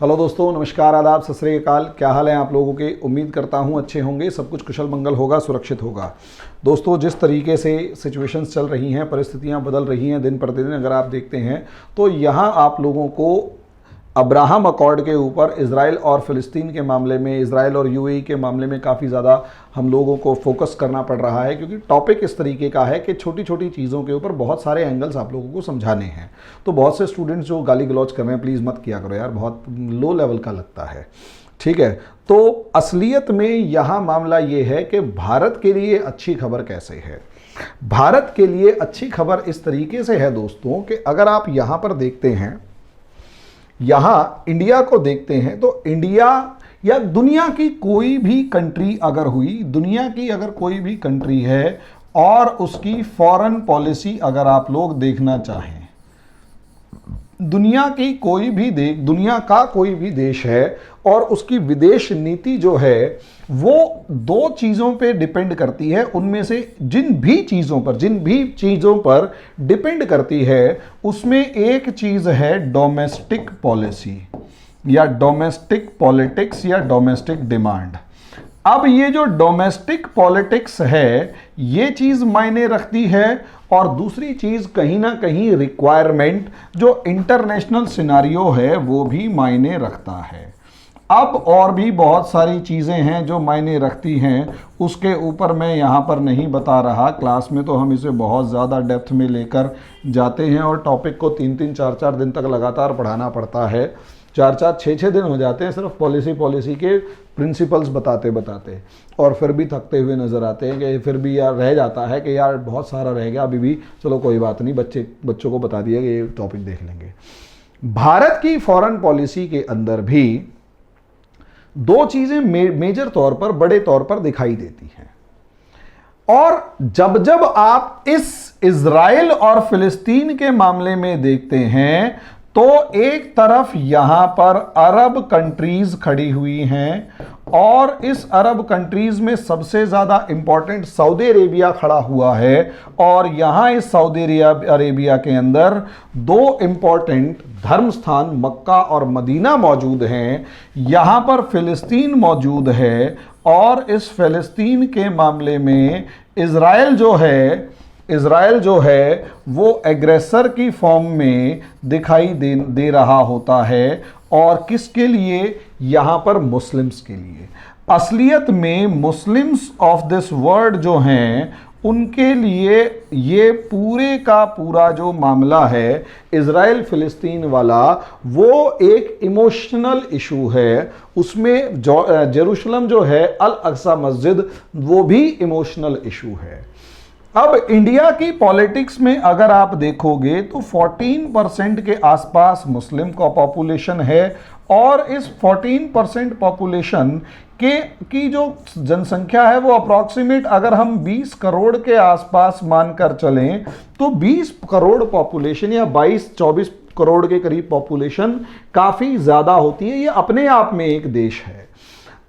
Hello दोस्तों, नमस्कार, आदाब, सत श्री अकाल। क्या हाल है आप लोगों के? उम्मीद करता हूं अच्छे होंगे, सब कुछ कुशल मंगल होगा, सुरक्षित होगा। दोस्तों, जिस तरीके से सिचुएशंस चल रही हैं, परिस्थितियां बदल रही हैं दिन प्रतिदिन, अगर आप देखते हैं तो यहां आप लोगों को अब्राहम अकॉर्ड के ऊपर इजराइल और फ़िलिस्तीन के मामले में, इजराइल और यूएई के मामले में काफ़ी ज़्यादा हम लोगों को फोकस करना पड़ रहा है, क्योंकि टॉपिक इस तरीके का है कि छोटी छोटी चीज़ों के ऊपर बहुत सारे एंगल्स आप लोगों को समझाने हैं। तो बहुत से स्टूडेंट्स जो गाली गलौज कर रहे हैं, प्लीज़ मत किया करो यार, बहुत लो लेवल का लगता है। ठीक है, तो असलियत में यहाँ मामला ये है कि भारत के लिए अच्छी खबर कैसे है। भारत के लिए अच्छी खबर इस तरीके से है दोस्तों कि अगर आप यहाँ पर देखते हैं, यहाँ इंडिया को देखते हैं, तो इंडिया या दुनिया की कोई भी कंट्री अगर हुई, दुनिया की अगर कोई भी कंट्री है और उसकी फॉरेन पॉलिसी अगर आप लोग देखना चाहें, दुनिया का कोई भी देश है और उसकी विदेश नीति जो है वो दो चीज़ों पे डिपेंड करती है। उनमें से जिन भी चीज़ों पर डिपेंड करती है, उसमें एक चीज़ है डोमेस्टिक पॉलिसी या डोमेस्टिक पॉलिटिक्स या डोमेस्टिक डिमांड। अब ये जो डोमेस्टिक पॉलिटिक्स है, ये चीज़ मायने रखती है, और दूसरी चीज़ कहीं ना कहीं रिक्वायरमेंट जो इंटरनेशनल सिनारियो है वो भी मायने रखता है। अब और भी बहुत सारी चीज़ें हैं जो मायने रखती हैं, उसके ऊपर मैं यहाँ पर नहीं बता रहा। क्लास में तो हम इसे बहुत ज़्यादा डेप्थ में लेकर जाते हैं और टॉपिक को 3-3, 4-4 दिन तक लगातार पढ़ाना पड़ता है। 4-4, 6-6 दिन हो जाते हैं सिर्फ पॉलिसी के प्रिंसिपल्स बताते, और फिर भी थकते हुए नज़र आते हैं कि फिर भी यार रह जाता है कि यार बहुत सारा रह गया अभी भी, चलो कोई बात नहीं, बच्चों को बता दिया कि ये टॉपिक देख लेंगे। भारत की फॉरेन पॉलिसी के अंदर भी दो चीज़ें मेजर तौर पर, बड़े तौर पर दिखाई देती हैं, और जब आप इस इजराइल और फिलिस्तीन के मामले में देखते हैं तो एक तरफ यहां पर अरब कंट्रीज खड़ी हुई हैं, और इस अरब कंट्रीज में सबसे ज्यादा इंपॉर्टेंट सऊदी अरेबिया खड़ा हुआ है, और यहां इस सऊदी अरेबिया के अंदर दो इंपॉर्टेंट धर्म स्थान मक्का और मदीना मौजूद हैं। यहां पर फिलिस्तीन मौजूद है, और इस फिलिस्तीन के मामले में इजराइल जो है वो एग्रेसर की फॉर्म में दिखाई दे रहा होता है, और किसके लिए? यहाँ पर मुस्लिम्स के लिए। असलियत में मुस्लिम्स ऑफ दिस वर्ल्ड जो हैं, उनके लिए ये पूरे का पूरा जो मामला है इजराइल फिलिस्तीन वाला, वो एक इमोशनल इशू है। उसमें जेरूशलम जो है, अल अक्सा मस्जिद, वो भी इमोशनल इशू है। अब इंडिया की पॉलिटिक्स में अगर आप देखोगे तो 14% के आसपास मुस्लिम का पॉपुलेशन है, और इस 14% पॉपुलेशन की जो जनसंख्या है वो अप्रॉक्सीमेट, अगर हम 20 करोड़ के आसपास मानकर चलें तो 20 करोड़ पॉपुलेशन या 22-24 करोड़ के करीब पॉपुलेशन काफ़ी ज़्यादा होती है। ये अपने आप में एक देश है।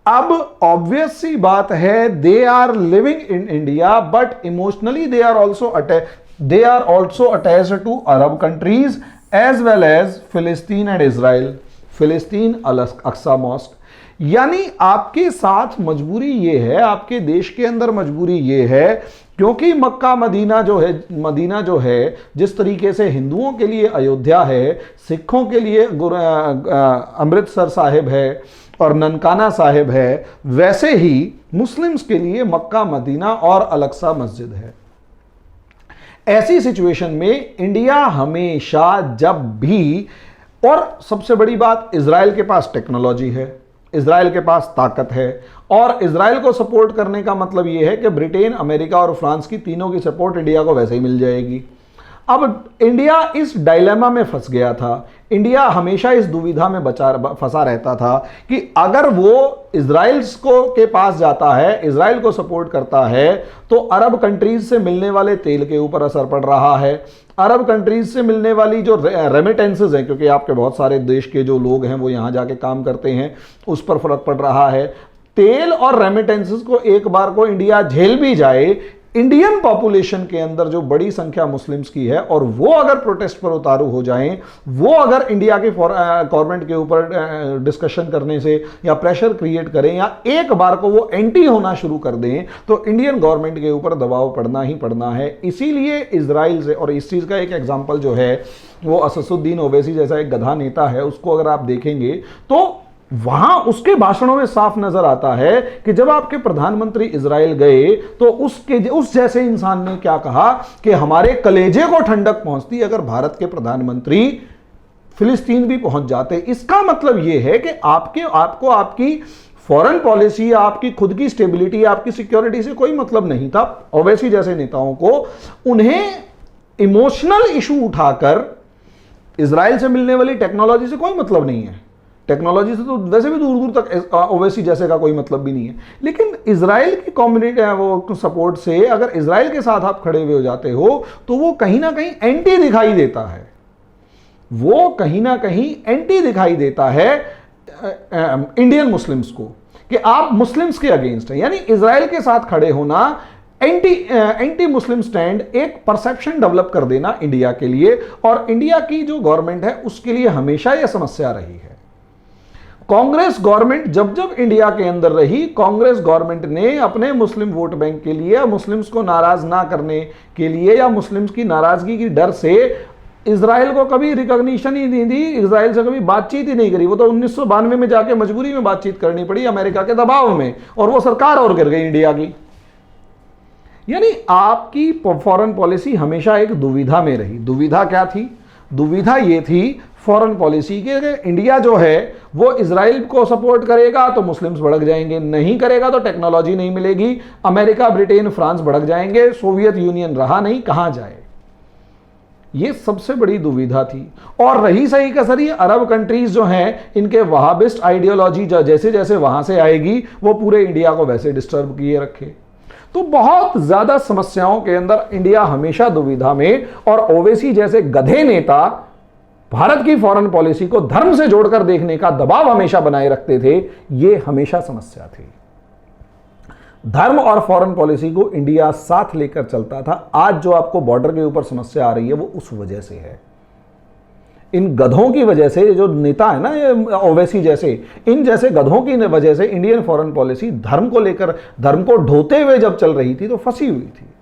अब ऑब्वियस सी बात है, they are living in India but emotionally they are also attached to Arab countries as well as फिलिस्तीन एंड इजराइल, फिलिस्तीन अल अक्सा मॉस्क। यानी आपके साथ मजबूरी ये है, आपके देश के अंदर मजबूरी ये है, क्योंकि मक्का मदीना जो है जिस तरीके से हिंदुओं के लिए अयोध्या है, सिखों के लिए अमृतसर साहिब है और ननकाना साहिब है, वैसे ही मुस्लिम्स के लिए मक्का मदीना और अल अक्सा मस्जिद है। ऐसी सिचुएशन में इंडिया हमेशा जब भी, और सबसे बड़ी बात, इजराइल के पास टेक्नोलॉजी है, इजराइल के पास ताकत है, और इजराइल को सपोर्ट करने का मतलब यह है कि ब्रिटेन, अमेरिका और फ्रांस की तीनों की सपोर्ट इंडिया को वैसे ही मिल जाएगी। अब इंडिया इस डायलेमा में फंस गया था। इंडिया हमेशा इस दुविधा में फंसा रहता था कि अगर वो इजराइल के पास जाता है, इजराइल को सपोर्ट करता है, तो अरब कंट्रीज से मिलने वाले तेल के ऊपर असर पड़ रहा है, अरब कंट्रीज से मिलने वाली जो रेमिटेंसेज हैं, क्योंकि आपके बहुत सारे देश के जो लोग हैं वो यहाँ जाके काम करते हैं, उस पर फर्क पड़ रहा है। तेल और रेमिटेंसेज को एक बार को इंडिया झेल भी जाए, इंडियन पॉपुलेशन के अंदर जो बड़ी संख्या मुस्लिम्स की है और वो अगर प्रोटेस्ट पर उतारू हो जाएं, वो अगर इंडिया के गवर्नमेंट के ऊपर डिस्कशन करने से या प्रेशर क्रिएट करें या एक बार को वो एंटी होना शुरू कर दें, तो इंडियन गवर्नमेंट के ऊपर दबाव पड़ना ही पड़ना है। इसीलिए इजराइल से, और इस चीज़ का एक एग्जाम्पल जो है वो असदुद्दीन ओवैसी जैसा एक गधा नेता है, उसको अगर आप देखेंगे तो वहां उसके भाषणों में साफ नजर आता है कि जब आपके प्रधानमंत्री इजराइल गए तो उस जैसे इंसान ने क्या कहा कि हमारे कलेजे को ठंडक पहुंचती अगर भारत के प्रधानमंत्री फिलिस्तीन भी पहुंच जाते। इसका मतलब यह है कि आपको आपकी फॉरेन पॉलिसी, आपकी खुद की स्टेबिलिटी, आपकी सिक्योरिटी से कोई मतलब नहीं था। ओवैसी जैसे नेताओं को उन्हें इमोशनल इशू उठाकर इजराइल से मिलने वाली टेक्नोलॉजी से कोई मतलब नहीं है। टेक्नोलॉजी से तो वैसे भी दूर दूर तक ओवैसी जैसे का कोई मतलब भी नहीं है। लेकिन इजराइल की कम्युनिटी वो सपोर्ट से अगर इजराइल के साथ आप खड़े हुए हो जाते हो तो वो कहीं ना कहीं एंटी दिखाई देता है, वो कहीं ना कहीं एंटी दिखाई देता है इंडियन मुस्लिम्स को कि आप मुस्लिम्स के अगेंस्ट है। यानी इजराइल के साथ खड़े होना, एंटी मुस्लिम स्टैंड, एक परसेप्शन डेवलप कर देना इंडिया के लिए, और इंडिया की जो गवर्नमेंट है उसके लिए हमेशा यह समस्या रही है। कांग्रेस गवर्नमेंट जब जब इंडिया के अंदर रही, कांग्रेस गवर्नमेंट ने अपने मुस्लिम वोट बैंक के लिए, मुस्लिम्स को नाराज ना करने के लिए या मुस्लिम्स की नाराजगी की डर से इजराइल को कभी रिकॉग्निशन ही नहीं दी, इजराइल से कभी बातचीत ही नहीं करी। वो तो 1992 में जाके मजबूरी में बातचीत करनी पड़ी अमेरिका के दबाव में, और वो सरकार और गिर गई इंडिया की। यानी आपकी फॉरेन पॉलिसी हमेशा एक दुविधा में रही। दुविधा क्या थी? दुविधा ये थी फॉरेन पॉलिसी के, इंडिया जो है वो इजराइल को सपोर्ट करेगा तो मुस्लिम्स भड़क जाएंगे, नहीं करेगा तो टेक्नोलॉजी नहीं मिलेगी, अमेरिका, ब्रिटेन, फ्रांस भड़क जाएंगे, सोवियत यूनियन रहा नहीं, कहां जाए। ये सबसे बड़ी दुविधा थी। और रही सही कसर, ये अरब कंट्रीज जो हैं, इनके वहाबिस्ट आइडियोलॉजी जैसे जैसे वहां से आएगी वो पूरे इंडिया को वैसे डिस्टर्ब किए रखे। तो बहुत ज्यादा समस्याओं के अंदर इंडिया हमेशा दुविधा में, और ओवैसी जैसे गधे नेता भारत की फॉरेन पॉलिसी को धर्म से जोड़कर देखने का दबाव हमेशा बनाए रखते थे। यह हमेशा समस्या थी। धर्म और फॉरेन पॉलिसी को इंडिया साथ लेकर चलता था। आज जो आपको बॉर्डर के ऊपर समस्या आ रही है वो उस वजह से है, इन गधों की वजह से। जो नेता है ना ये ओवैसी जैसे, इन जैसे गधों की वजह से इंडियन फॉरेन पॉलिसी धर्म को लेकर, धर्म को ढोते हुए जब चल रही थी तो फंसी हुई थी।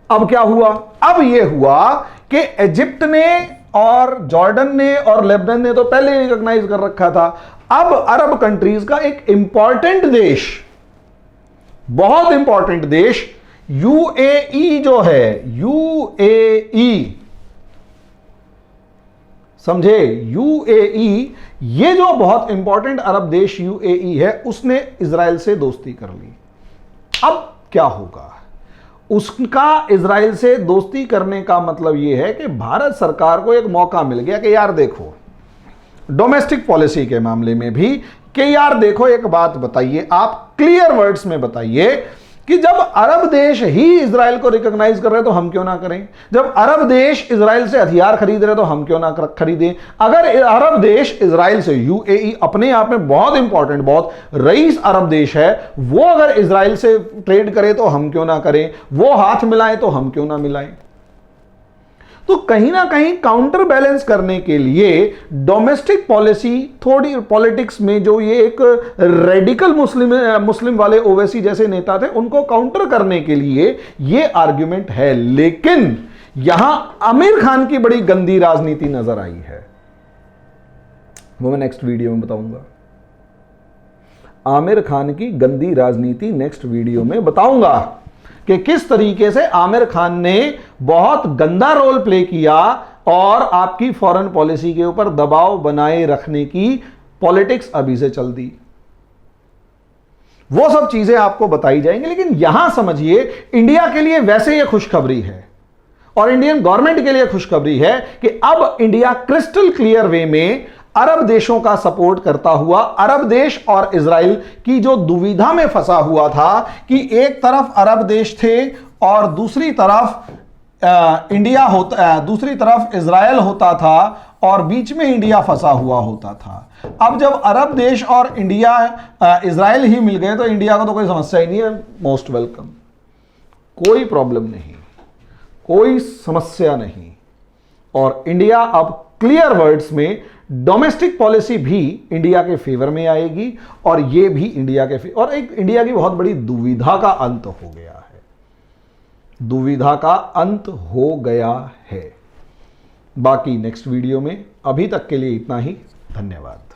अब क्या हुआ? अब यह हुआ कि इजिप्ट ने और जॉर्डन ने और लेबनान ने तो पहले रिकॉग्नाइज कर रखा था। अब अरब कंट्रीज का एक इंपॉर्टेंट देश, बहुत इंपॉर्टेंट देश यूएई जो है, यूएई, समझे, यूएई, ये जो बहुत इंपॉर्टेंट अरब देश यूएई है, उसने इजराइल से दोस्ती कर ली। अब क्या होगा? उसका इजराइल से दोस्ती करने का मतलब यह है कि भारत सरकार को एक मौका मिल गया कि यार देखो, डोमेस्टिक पॉलिसी के मामले में भी, कि यार देखो एक बात बताइए, आप क्लियर वर्ड्स में बताइए कि जब अरब देश ही इजराइल को रिकॉग्नाइज कर रहे तो हम क्यों ना करें? जब अरब देश इजराइल से हथियार खरीद रहे तो हम क्यों ना खरीदें? अगर अरब देश इजराइल से, यूएई अपने आप में बहुत इंपॉर्टेंट, बहुत रईस अरब देश है, वो अगर इजराइल से ट्रेड करे तो हम क्यों ना करें? वो हाथ मिलाएं तो हम क्यों ना मिलाएं? तो कहीं ना कहीं काउंटर बैलेंस करने के लिए डोमेस्टिक पॉलिसी, थोड़ी पॉलिटिक्स में जो ये एक रेडिकल मुस्लिम वाले ओवैसी जैसे नेता थे, उनको काउंटर करने के लिए ये आर्ग्यूमेंट है। लेकिन यहां आमिर खान की बड़ी गंदी राजनीति नजर आई है, वो मैं नेक्स्ट वीडियो में बताऊंगा। आमिर खान की गंदी राजनीति नेक्स्ट वीडियो में बताऊंगा कि किस तरीके से आमिर खान ने बहुत गंदा रोल प्ले किया और आपकी फॉरेन पॉलिसी के ऊपर दबाव बनाए रखने की पॉलिटिक्स अभी से चल दी। वो सब चीजें आपको बताई जाएंगी। लेकिन यहां समझिए, इंडिया के लिए वैसे ये खुशखबरी है और इंडियन गवर्नमेंट के लिए खुशखबरी है कि अब इंडिया क्रिस्टल क्लियर वे में अरब देशों का सपोर्ट करता हुआ, अरब देश और इजराइल की जो दुविधा में फंसा हुआ था कि एक तरफ अरब देश थे और दूसरी तरफ इंडिया होता, दूसरी तरफ इजराइल होता था और बीच में इंडिया फंसा हुआ होता था। अब जब अरब देश और इंडिया, इजराइल ही मिल गए तो इंडिया को तो कोई समस्या ही नहीं है, मोस्ट वेलकम। कोई प्रॉब्लम नहीं, कोई समस्या नहीं। और इंडिया अब क्लियर वर्ड्स में डोमेस्टिक पॉलिसी भी इंडिया के फेवर में आएगी और ये भी इंडिया के और एक इंडिया की बहुत बड़ी दुविधा का अंत हो गया है, दुविधा का अंत हो गया है। बाकी नेक्स्ट वीडियो में, अभी तक के लिए इतना ही। धन्यवाद।